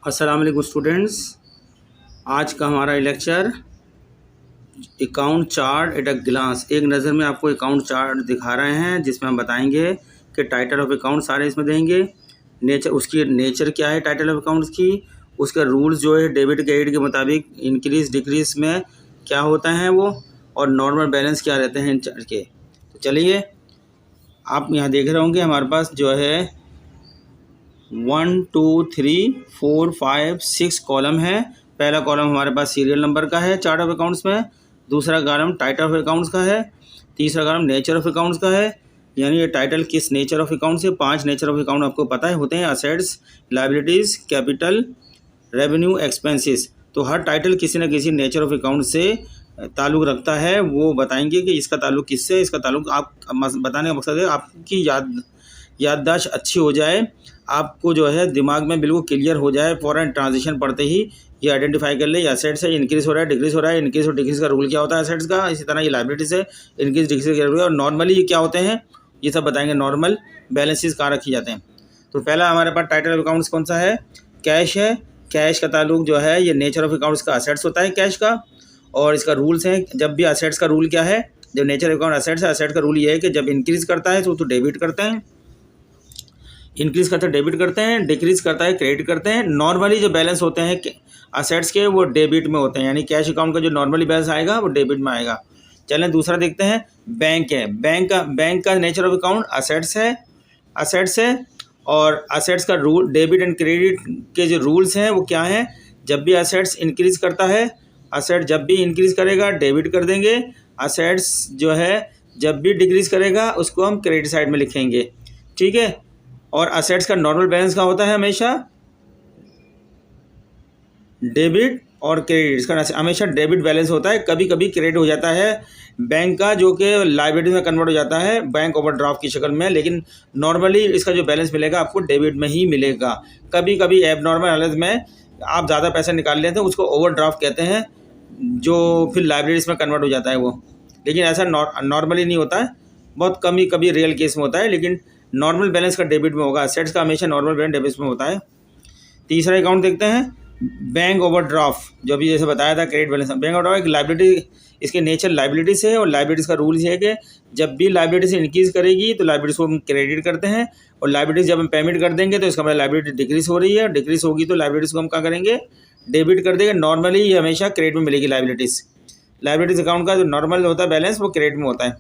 अस्सलाम वालेकुम स्टूडेंट्स। आज का हमारा lecture account chart at a glance, एक नज़र में आपको अकाउंट चार्ट दिखा रहे हैं जिसमें हम बताएंगे कि टाइटल ऑफ अकाउंट सारे इसमें देंगे, नेचर उसकी नेचर क्या है टाइटल ऑफ अकाउंट्स की, उसका रूल्स जो है डेबिट क्रेडिट के मुताबिक इंक्रीज डिक्रीज में क्या होता है वो, और नॉर्मल बैलेंस क्या रहते हैं इन चार्ट के। तो चलिए, आप यहाँ देख रहे होंगे हमारे पास जो है 1 2 3 4 5 6 कॉलम है। पहला कॉलम हमारे पास सीरियल नंबर का है चार्ट ऑफ अकाउंट्स में, दूसरा कॉलम टाइटल ऑफ अकाउंट्स का है, तीसरा कॉलम नेचर ऑफ अकाउंट्स का है, यानी ये टाइटल किस नेचर ऑफ अकाउंट से। 5 नेचर ऑफ अकाउंट आपको पता है होते हैं, assets, liabilities, capital, revenue, expenses. तो हर टाइटल किसी न किसी नेचर ऑफ अकाउंट से ताल्लुक़ रखता है, वो बताएंगे कि इसका ताल्लुक़ किससे, इसका ताल्लुक़ आप बताने का मकसद है आपकी याददाश्त अच्छी हो जाए, आपको जो है दिमाग में बिल्कुल क्लियर हो जाए, फ़ौरन ट्रांजिशन पढ़ते ही ये आइडेंटिफाई कर ले ये असेट्स है, इंक्रीज़ हो रहा है डिक्रीज़ हो रहा है, इंक्रीज़ और डिक्रीज़ का रूल क्या होता है असेट्स का। इसी तरह ये लायबिलिटीज़ है, इंक्रीज़ डिक्रीज़ का रूल है, और नॉर्मली ये क्या होते हैं ये सब बताएंगे। नॉर्मल बैलेंसेस कहाँ रखी जाते हैं। तो पहला हमारे पास टाइटल ऑफ अकाउंट्स कौन सा है, कैश है। कैश का ताल्लुक जो है ये नेचर ऑफ अकाउंट्स का असेट्स होता है कैश का, और इसका रूल्स है। जब भी असेट्स का रूल क्या है, जब नेचर ऑफ अकाउंट असेट्स है, असेट का रूल ये है कि जब इंक्रीज़ करता है तो डेबिट करते हैं, इंक्रीज़ करता है डेबिट करते हैं, डिक्रीज़ करता है क्रेडिट करते हैं। नॉर्मली जो बैलेंस होते हैं असेट्स के वो डेबिट में होते हैं, यानी कैश अकाउंट का जो नॉर्मली बैलेंस आएगा वो डेबिट में आएगा। चलें दूसरा देखते हैं, बैंक है। बैंक का नेचर ऑफ अकाउंट असेट्स है, और असेट्स का रूल डेबिट एंड क्रेडिट के जो रूल्स हैं वो क्या हैं। जब भी असेट्स इंक्रीज़ करता है, असेट जब भी इंक्रीज़ करेगा डेबिट कर देंगे, असेट्स जो है जब भी डिक्रीज़ करेगा उसको हम क्रेडिट साइड में लिखेंगे, ठीक है। और असेट्स का नॉर्मल बैलेंस का होता है हमेशा डेबिट और क्रेडिट, इसका हमेशा डेबिट बैलेंस होता है। कभी कभी क्रेडिट हो जाता है बैंक का, जो कि लायबिलिटी में कन्वर्ट हो जाता है बैंक ओवरड्राफ्ट की शक्ल में, लेकिन नॉर्मली इसका जो बैलेंस मिलेगा आपको डेबिट में ही मिलेगा। कभी कभी एब नॉर्मल हालत में आप ज़्यादा पैसा निकाल लेते हैं, उसको ओवरड्राफ्ट कहते हैं, जो फिर लायबिलिटीज़ में कन्वर्ट हो जाता है वो, लेकिन ऐसा नॉर्मली नहीं होता है, बहुत कभी रियल केस में होता है, लेकिन नॉर्मल बैलेंस का डेबिट में होगा। असेट्स का हमेशा नॉर्मल बैलेंस डेबिट में होता है। तीसरा अकाउंट देखते हैं, बैंक ओवरड्राफ्ट, जो अभी जैसे बताया था क्रेडिट बैलेंस। बैंक ओवरड्राफ्ट एक लायबिलिटी, इसके नेचर लायबिलिटी से है, और लायबिलिटीज़ का रूल ये है कि जब भी लायबिलिटी से इंक्रीज़ करेगी तो लायबिलिटीज़ को हम क्रेडिट करते हैं, और लायबिलिटीज़ जब हम पेमेंट कर देंगे तो इसका मतलब लायबिलिटी डिक्रीज़ हो रही है, डिक्रीज़ होगी तो लायबिलिटीज़ को हम क्या करेंगे, डेबिट कर देंगे। नॉर्मली ये हमेशा क्रेडिट में मिलेगी लायबिलिटीज़ अकाउंट का जो नॉर्मल होता है बैलेंस वो क्रेडिट में होता है।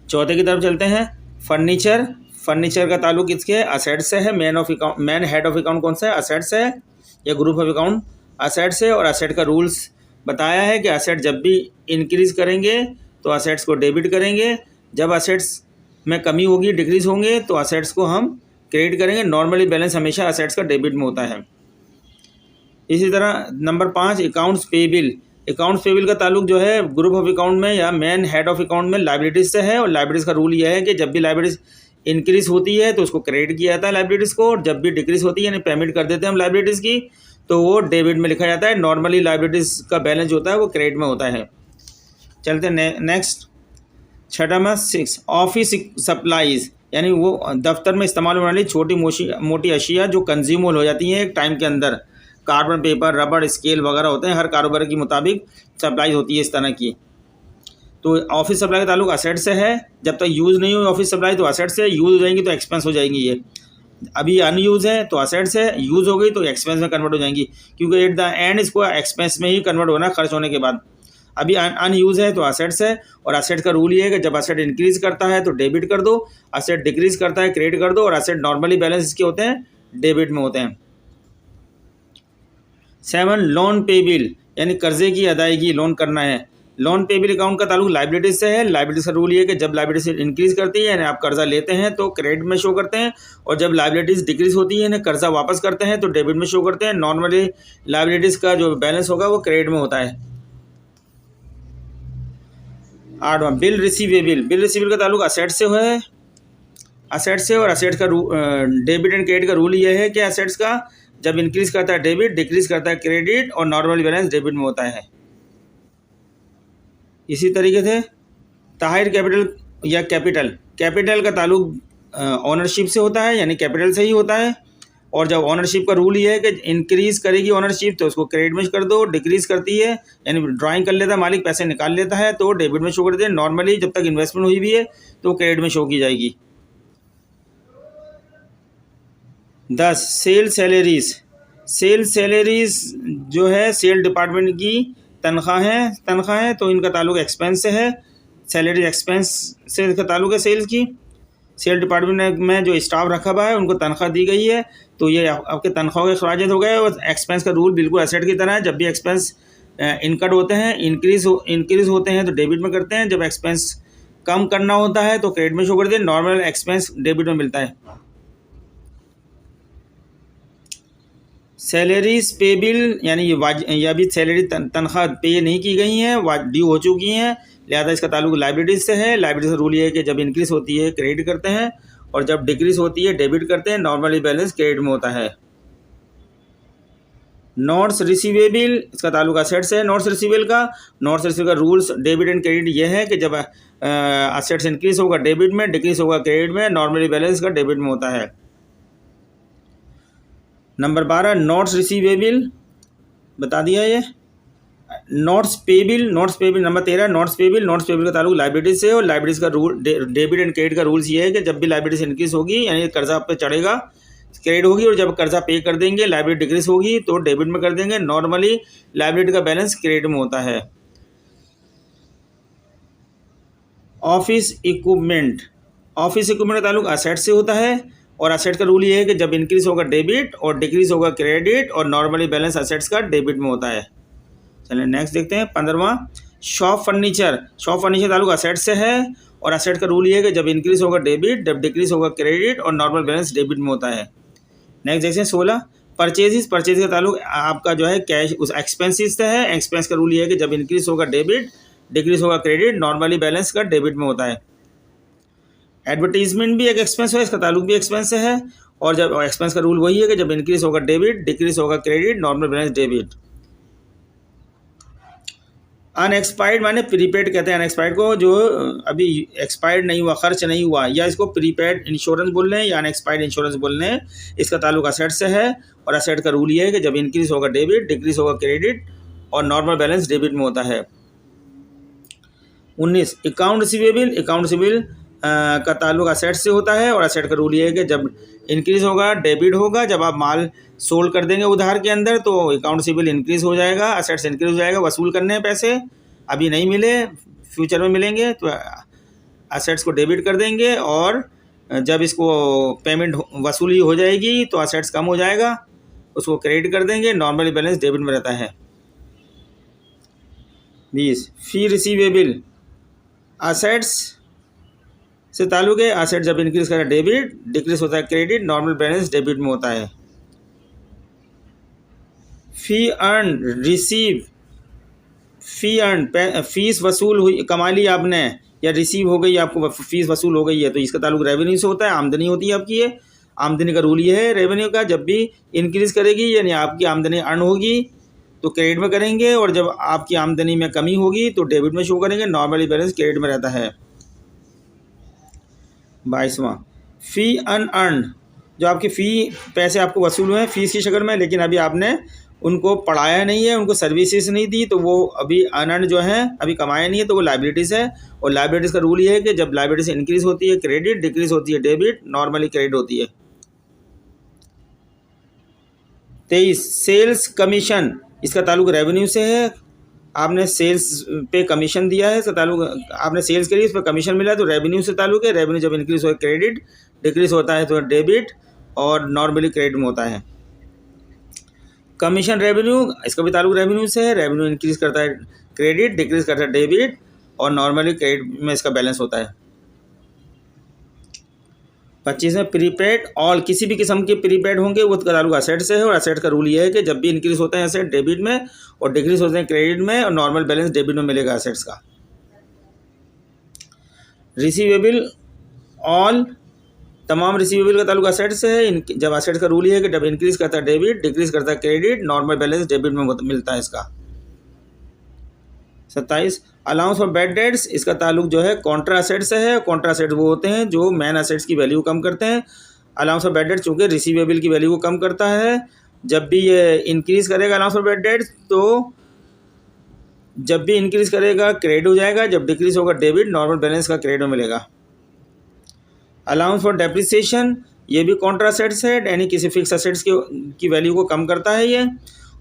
चौथे की तरफ चलते हैं, फर्नीचर का ताल्लुक किसके असेट्स से है। मैन हेड ऑफ अकाउंट कौन सा है, असेट्स है, या ग्रुप ऑफ अकाउंट असेट्स है। और असेट का रूल्स बताया है कि असेट जब भी इंक्रीज़ करेंगे तो असेट्स को डेबिट करेंगे, जब असेट्स में कमी होगी डिक्रीज़ होंगे तो असेट्स को हम क्रेडिट करेंगे। नॉर्मली बैलेंस हमेशा असेट्स का डेबिट में होता है। इसी तरह नंबर 5 अकाउंट्स पेबिल का ताल्लुक जो है ग्रुप ऑफ अकाउंट में या मैन हेड ऑफ अकाउंट में लायबिलिटीज़ से है, और लायबिलिटीज़ का रूल यह है कि जब भी लायबिलिटीज़ इंक्रीज़ होती है तो उसको क्रेडिट किया जाता है लायबिलिटीज़ को, और जब भी डिक्रीज़ होती है यानी पेमेंट कर देते हैं हम लायबिलिटीज़ की तो वो डेबिट में लिखा जाता है। नॉर्मली लायबिलिटीज़ का बैलेंस जो होता है वो क्रेडिट में होता है। चलते हैं नेक्स्ट, छठा में 6 ऑफिस सप्लाईज़, यानी वो दफ्तर में इस्तेमाल होने वाली छोटी मोटी अशिया जो कंज्यूमल हो जाती हैं एक टाइम के अंदर, कार्बन पेपर, रबड़, स्केल वगैरह होते हैं, हर कारोबार के मुताबिक सप्लाई होती है इस तरह की। तो ऑफिस सप्लाई का ताल्लुक असेट से है, जब तक यूज़ नहीं हुई ऑफिस सप्लाई तो असेट से, यूज़ हो जाएंगी तो एक्सपेंस हो जाएंगी। ये अभी अनयूज़ है तो असेट से, यूज़ हो गई तो एक्सपेंस में कन्वर्ट हो जाएंगी, क्योंकि एट द एंड इसको एक्सपेंस में ही कन्वर्ट होना खर्च होने के बाद। अभी अनयूज़ है तो असेट्स है, और असेट का रूल ये है कि जब असेट इंक्रीज़ करता है तो डेबिट कर दो, असेट डिक्रीज़ करता है क्रेडिट कर दो, और असेट नॉर्मली बैलेंस इसके होते हैं डेबिट में होते हैं। 7 लोन पेबिल, यानी कर्जे की अदायगी, लोन करना है। लोन पेबिल अकाउंट का ताल्लुक लायबिलिटीज से है। लायबिलिटीज का रूल ये है कि जब लायबिलिटीज इंक्रीज़ करती है यानी आप कर्जा लेते हैं तो क्रेडिट में शो करते हैं, और जब लायबिलिटीज़ डिक्रीज़ होती है यानी कर्जा वापस करते हैं तो डेबिट में शो करते हैं। नॉर्मली लायबिलिटीज़ का जो बैलेंस होगा वो क्रेडिट में होता है। 8वां बिल रिसीवेबल का ताल्लुक असेट से है, और असेट्स का डेबिट एंड क्रेडिट का रूल ये है कि असेट्स का जब इंक्रीज़ करता है डेबिट, डिक्रीज़ करता है क्रेडिट, और नॉर्मल बैलेंस डेबिट में होता है। इसी तरीके से ताहिर कैपिटल का ताल्लुक ओनरशिप से होता है, यानी कैपिटल से ही होता है, और जब ऑनरशिप का रूल ये है कि इंक्रीज़ करेगी ऑनरशिप तो उसको क्रेडिट में कर दो, डिक्रीज़ करती है यानी ड्राइंग कर लेता है मालिक, पैसे निकाल लेता है तो डेबिट में शो कर दे। नॉर्मली जब तक इन्वेस्टमेंट हुई भी है तो क्रेडिट में शो की जाएगी। 10 सेल सैलरीज। सेल सैलरीज जो है सेल डिपार्टमेंट की तनख्वाहें तो इनका ताल्लुक एक्सपेंस से है। सैलरी एक्सपेंस से इसका ताल्लुक है सेल्स की। सेल डिपार्टमेंट में जो स्टाफ रखा हुआ है उनको तनख्वाह दी गई है तो ये आपके तनख्वाह के अखराज हो गए। और एक्सपेंस का रूल बिल्कुल एसेट की तरह है, जब भी एक्सपेंस इनकट होते हैं इंक्रीज़ होते हैं तो डेबिट में करते हैं, जब एक्सपेंस कम करना होता है तो क्रेडिट में शो कर दें। नॉर्मल एक्सपेंस डेबिट में मिलता है। सैलरीज पेबिल यानी ये अभी सैलरी तनख्वाह पे नहीं की गई हैं, ड्यू हो चुकी हैं, लिहाजा इसका ताल्लुक लाइबिलिटीज से है। लाइबिलिटीज का रूल ये है कि जब इंक्रीज़ होती है क्रेडिट करते हैं और जब डिक्रीज़ होती है डेबिट करते हैं। नॉर्मली बैलेंस क्रेडिट में होता है। नोट्स रिसीवेबल इसका ताल्लुक असेट से है। नोट्स रिसीवेबल का रूल्स डेबिट एंड क्रेडिट ये है कि जब असेट्स इंक्रीज़ होगा डेबिट में, डिक्रीज़ होगा क्रेडिट में। नॉर्मली बैलेंस का डेबिट में होता है। नंबर 12 नोट्स रिसीवेबल बता दिया ये। Notes payable number 13 notes payable का ताल्लुक लाइबिलिटीज से। और लाइबिलिटीज का रूल डेबिट एंड क्रेडिट का रूल्स ये है कि जब भी लाइबिलिटीज इंक्रीज होगी यानी कर्जा आप पे चढ़ेगा क्रेडिट होगी, और जब कर्जा पे कर देंगे लाइबिलिटी डिक्रीज होगी तो डेबिट में कर देंगे। नॉर्मली लाइबिलिटी का बैलेंस क्रेडिट में होता है। ऑफिस इक्विपमेंट का ताल्लुक असेट से होता है और असेट का रूल ये है कि जब इंक्रीज होगा डेबिट और डिक्रीज होगा क्रेडिट, और नॉर्मली बैलेंस असेट्स का डेबिट में होता है। चलिए नेक्स्ट देखते हैं 15वां शॉप फर्नीचर ताल्लुक असेट से है और असेट का रूल ये है कि जब इंक्रीज होगा डेबिट, जब डिक्रीज होगा क्रेडिट, और नॉर्मल बैलेंस डेबिट में होता है। नेक्स्ट देखते हैं 16 परचेज का ताल्लुक आपका जो है कैश उस एक्सपेंसिस से है। एक्सपेंस का रूल ये है कि जब इंक्रीज होगा डेबिट, डिक्रीज होगा क्रेडिट, नॉर्मली बैलेंस का डेबिट में होता है। एडवर्टीजमेंट भी एक एक्सपेंस है, इसका ताल्लुक भी एक्सपेंस से है और जब एक्सपेंस का रूल वही है कि जब इंक्रीज होगा डेबिट, डिक्रीज होगा credit, normal balance debit. Unexpired माने प्रीपेड कहते हैं अनएक्सपायर्ड को, जो अभी एक्सपायर्ड नहीं हुआ, खर्च नहीं हुआ, या इसको प्रीपेड इंश्योरेंस बोल रहे हैं या अनएक्सपायर्ड इंश्योरेंस बोल रहे हैं। इसका ताल्लुक असेट से है और असेट का रूल ये है कि जब इंक्रीज होगा डेबिट, डिक्रीज होगा क्रेडिट, और नॉर्मल बैलेंस डेबिट में होता है। 19 अकाउंट रिसीवेबल का ताल्लुक असेट से होता है और असेट का रूल ये है कि जब इंक्रीज होगा डेबिट होगा, जब आप माल सोल्ड कर देंगे उधार के अंदर तो अकाउंट रिसीवेबल इंक्रीज हो जाएगा, असेट्स इंक्रीज हो जाएगा। वसूल करने हैं पैसे, अभी नहीं मिले, फ्यूचर में मिलेंगे तो असेट्स को डेबिट कर देंगे, और जब इसको पेमेंट वसूली हो जाएगी तो असेट्स कम हो जाएगा, उसको क्रेडिट कर देंगे। नॉर्मली बैलेंस डेबिट में रहता है। 20 फी रिसीवेबल असेट्स से ताल्लुक है। असेट जब इंक्रीज करता है डेबिट, डिक्रीज होता है क्रेडिट, नॉर्मल बैलेंस डेबिट में होता है। फी अर्न रिसीव फीस वसूल हुई, कमा ली आपने या रिसीव हो गई, आपको फीस वसूल हो गई है तो इसका ताल्लुक रेवेन्यू से होता है, आमदनी होती है आपकी। ये आमदनी का रूल ये है रेवेन्यू का, जब भी इंक्रीज करेगी यानी आपकी आमदनी अर्न होगी तो क्रेडिट में करेंगे, और जब आपकी आमदनी में कमी होगी तो डेबिट में शो करेंगे। नॉर्मली बैलेंस क्रेडिट में रहता है। 22वां फ़ी अनअर्न, जो आपकी फ़ी पैसे आपको वसूल हुए हैं फीस की शक्ल में, लेकिन अभी आपने उनको पढ़ाया नहीं है, उनको सर्विसेज नहीं दी, तो वो अभी अनअर्न जो है अभी कमाया नहीं है, तो वो लाइबिलिटीज़ है। और लाइबिलिटीज़ का रूल ये है कि जब लाइबिलिटीज़ इंक्रीज होती है क्रेडिट, डिक्रीज होती है डेबिट, नॉर्मली क्रेडिट होती है। 23 सेल्स कमीशन, इसका ताल्लुक रेवेन्यू से है। आपने सेल्स पे कमीशन दिया है, इसका ताल्लुक आपने सेल्स करी, इस पर कमीशन मिला तो रेवेन्यू से ताल्लुक है। रेवेन्यू जब इंक्रीज हो क्रेडिट, डिक्रीज होता है तो डेबिट, और नॉर्मली क्रेडिट में होता है। कमीशन रेवेन्यू, इसका भी ताल्लुक रेवेन्यू से है। रेवेन्यू इंक्रीज करता है क्रेडिट, डिक्रीज करता है डेबिट, और नॉर्मली क्रेडिट में इसका बैलेंस होता है। 25 में प्रीपेड, ऑल किसी भी किस्म के प्रीपेड होंगे वो ताल्लुक असेट से है, और असेट का रूल ये है कि जब भी इंक्रीज होते हैं असेट डेबिट में और डिक्रीज होते हैं क्रेडिट में, और नॉर्मल बैलेंस डेबिट में मिलेगा असेट्स का। रिसीवेबल, ऑल तमाम रिसीवेबल का ताल्लुक असेट से है। जब असेट का रूल ये है कि जब इंक्रीज करता है डेबिट, डिक्रीज करता है क्रेडिट, नॉर्मल बैलेंस डेबिट में मिलता है इसका। 27 अलाउंस फॉर बैड डेट्स, इसका ताल्लुक जो है कॉन्ट्रा असेट से है। कॉन्ट्रा असेट वो होते हैं जो मैन असेट्स की वैल्यू कम करते हैं। अलाउंस फॉर बैड डेट चूँकि रिसीवेबल की वैल्यू को कम करता है। जब भी ये इंक्रीज़ करेगा अलाउंस फॉर बैड डेट, तो जब भी इंक्रीज़ करेगा क्रेडिट हो जाएगा, जब डिक्रीज़ होगा डेबिट, नॉर्मल बैलेंस का क्रेडिट में मिलेगा। अलाउंस फॉर डेप्रिसिएशन, ये भी कॉन्ट्रा असेट्स है, यानी किसी फिक्स असेट्स की वैल्यू को कम करता है ये।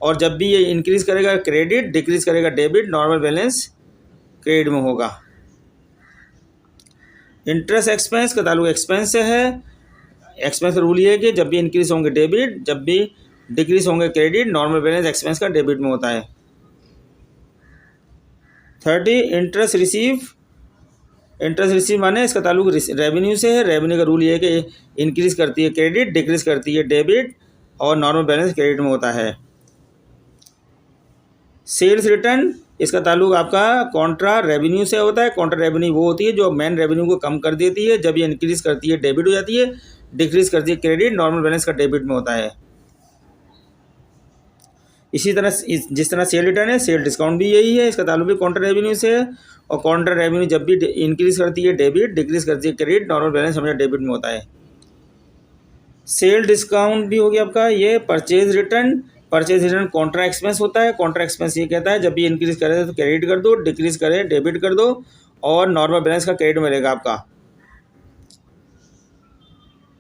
और जब भी ये इंक्रीज़ करेगा क्रेडिट, डिक्रीज़ करेगा डेबिट, नॉर्मल बैलेंस क्रेडिट में होगा। इंटरेस्ट एक्सपेंस का ताल्लुक एक्सपेंस से है। एक्सपेंस का रूल ये है कि जब भी इंक्रीज़ होंगे डेबिट, जब भी डिक्रीज़ होंगे क्रेडिट, नॉर्मल बैलेंस एक्सपेंस का डेबिट में होता है। 30 इंटरेस्ट रिसीव। इंटरेस्ट रिसीव माने इसका ताल्लुक रेवेन्यू से है। रेवेन्यू का रूल ये है कि इंक्रीज़ करती है क्रेडिट, डिक्रीज़ करती है डेबिट, और नॉर्मल बैलेंस क्रेडिट में होता है। सेल्स रिटर्न, इसका ताल्लुक आपका कॉन्ट्रा रेवेन्यू से होता है। कॉन्ट्रा रेवेन्यू वो होती है जो मेन रेवेन्यू को कम कर देती है। जब ये इंक्रीज़ करती है डेबिट हो जाती है, डिक्रीज़ करती है क्रेडिट, नॉर्मल बैलेंस का डेबिट में होता है। इसी तरह जिस तरह सेल रिटर्न है, सेल डिस्काउंट भी यही है, इसका ताल्लुक भी कॉन्ट्रा रेवेन्यू से है। और कॉन्ट्रा रेवेन्यू जब भी इंक्रीज़ करती है डेबिट, डिक्रीज़ करती है क्रेडिट, नॉर्मल बैलेंस हमेशा डेबिट में होता है। सेल डिस्काउंट भी हो गया आपका ये। Purchase return, purchase return Contra expense होता है। कॉन्ट्रा एक्सपेंस ये कहता है जब भी इंक्रीज़ करे तो क्रेडिट कर दो, डिक्रीज़ करे डेबिट कर दो, और नॉर्मल बैलेंस का क्रेडिट मिलेगा आपका।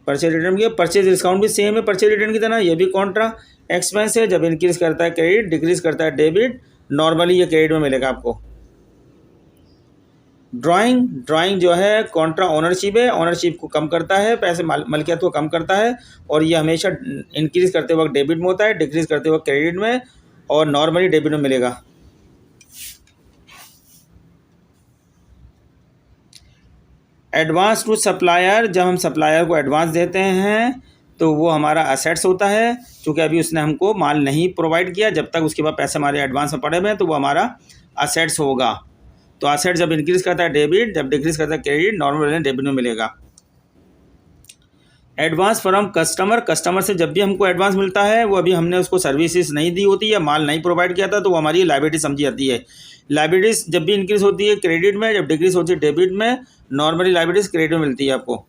परचेज रिटर्न की परचेज डिस्काउंट भी सेम है परचेज रिटर्न की तरह, ये भी कॉन्ट्रा एक्सपेंस है। जब इंक्रीज़ करता है क्रेडिट, डिक्रीज़ करता है डेबिट, नॉर्मली ये क्रेडिट में मिलेगा आपको। ड्राइंग जो है कॉन्ट्रा ओनरशिप है। ओनरशिप को कम करता है, पैसे मलकियत को कम करता है, और ये हमेशा इंक्रीज़ करते वक्त डेबिट में होता है, डिक्रीज़ करते वक्त क्रेडिट में, और नॉर्मली डेबिट में मिलेगा। एडवांस टू सप्लायर, जब हम सप्लायर को एडवांस देते हैं तो वो हमारा असेट्स होता है। क्योंकि अभी उसने हमको माल नहीं प्रोवाइड किया, जब तक उसके बाद पैसे हमारे एडवांस में पड़े हुए हैं तो वो हमारा असेट्स होगा। तो असेट जब इंक्रीज़ करता है डेबिट, जब डिक्रीज़ करता है क्रेडिट, नॉर्मल बैलेंस डेबिट में मिलेगा। एडवांस फ्रॉम कस्टमर, कस्टमर से जब भी हमको एडवांस मिलता है, वो अभी हमने उसको सर्विसेज नहीं दी होती या माल नहीं प्रोवाइड किया था, तो वो हमारी लायबिलिटी समझी जाती है। लायबिलिटीज़ जब भी इंक्रीज़ होती है क्रेडिट में, जब डिक्रीज़ होती है डेबिट में, नॉर्मली लायबिलिटीज़ क्रेडिट में मिलती है आपको।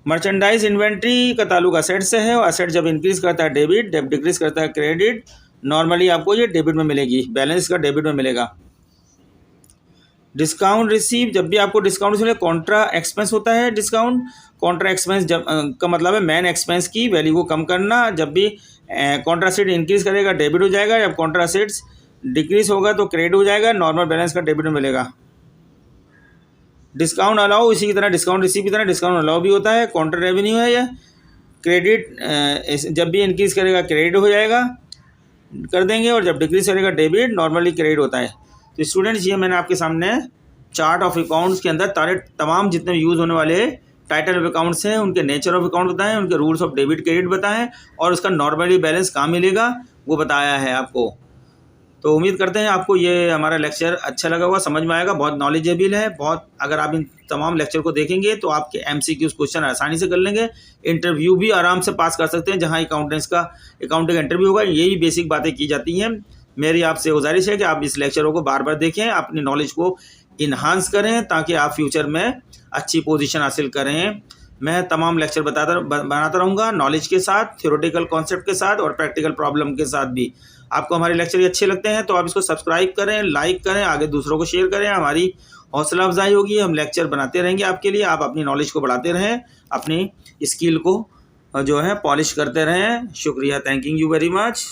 मर्चेंडाइज इन्वेंट्री का ताल्लुक असेट से है, और असेट जब इंक्रीज़ करता है डेबिट, जब डिक्रीज़ करता है क्रेडिट, नॉर्मली आपको ये डेबिट में मिलेगी, बैलेंस का डेबिट में मिलेगा। डिस्काउंट रिसीव, जब भी आपको डिस्काउंट मिले, कॉन्ट्रा एक्सपेंस होता है। डिस्काउंट कॉन्ट्रा एक्सपेंस जब का मतलब है मैन एक्सपेंस की वैल्यू को कम करना। जब भी कॉन्ट्रा असेट इंक्रीज़ करेगा डेबिट हो जाएगा, जब कॉन्ट्रा असेट्स डिक्रीज़ होगा तो क्रेडिट हो जाएगा, नॉर्मल बैलेंस का डेबिट में मिलेगा। डिस्काउंट अलाउ, इसी की तरह डिस्काउंट रिसीव की तरह डिस्काउंट अलाउ भी होता है। कॉन्ट्रा रेवेन्यू है यह। क्रेडिट जब भी इंक्रीज़ करेगा क्रेडिट हो जाएगा, कर देंगे, और जब डिक्रीज़ करेगा डेबिट, नॉर्मली क्रेडिट होता है। तो स्टूडेंट्स, ये मैंने आपके सामने चार्ट ऑफ अकाउंट्स के अंदर तमाम जितने यूज़ होने वाले टाइटल ऑफ अकाउंट्स हैं, उनके नेचर ऑफ अकाउंट बताएं, उनके रूल्स ऑफ डेबिट क्रेडिट बताएं, और उसका नॉर्मली बैलेंस कहाँ मिलेगा वो बताया है आपको। तो उम्मीद करते हैं आपको ये हमारा लेक्चर अच्छा लगा होगा, समझ में आएगा। बहुत नॉलेजेबल है, बहुत। अगर आप इन तमाम लेक्चर को देखेंगे तो आपके MCQs क्वेश्चन आसानी से कर लेंगे। इंटरव्यू भी आराम से पास कर सकते हैं, जहाँ अकाउंटिंग इंटरव्यू होगा, यही बेसिक बातें की जाती हैं। मेरी आपसे गुजारिश है कि आप इस लेक्चरों को बार बार देखें, अपनी नॉलेज को इन्हांस करें, ताकि आप फ्यूचर में अच्छी पोजीशन हासिल करें। मैं तमाम लेक्चर बनाता रहूँगा, नॉलेज के साथ, थ्योरेटिकल कॉन्सेप्ट के साथ, और प्रैक्टिकल प्रॉब्लम के साथ भी। आपको हमारे लेक्चर ये अच्छे लगते हैं तो आप इसको सब्सक्राइब करें, लाइक करें, आगे दूसरों को शेयर करें। हमारी हौसला अफजाई होगी, हम लेक्चर बनाते रहेंगे आपके लिए। आप अपनी नॉलेज को बढ़ाते रहें, अपनी स्किल को जो है पॉलिश करते रहें। शुक्रिया, थैंकिंग यू वेरी मच।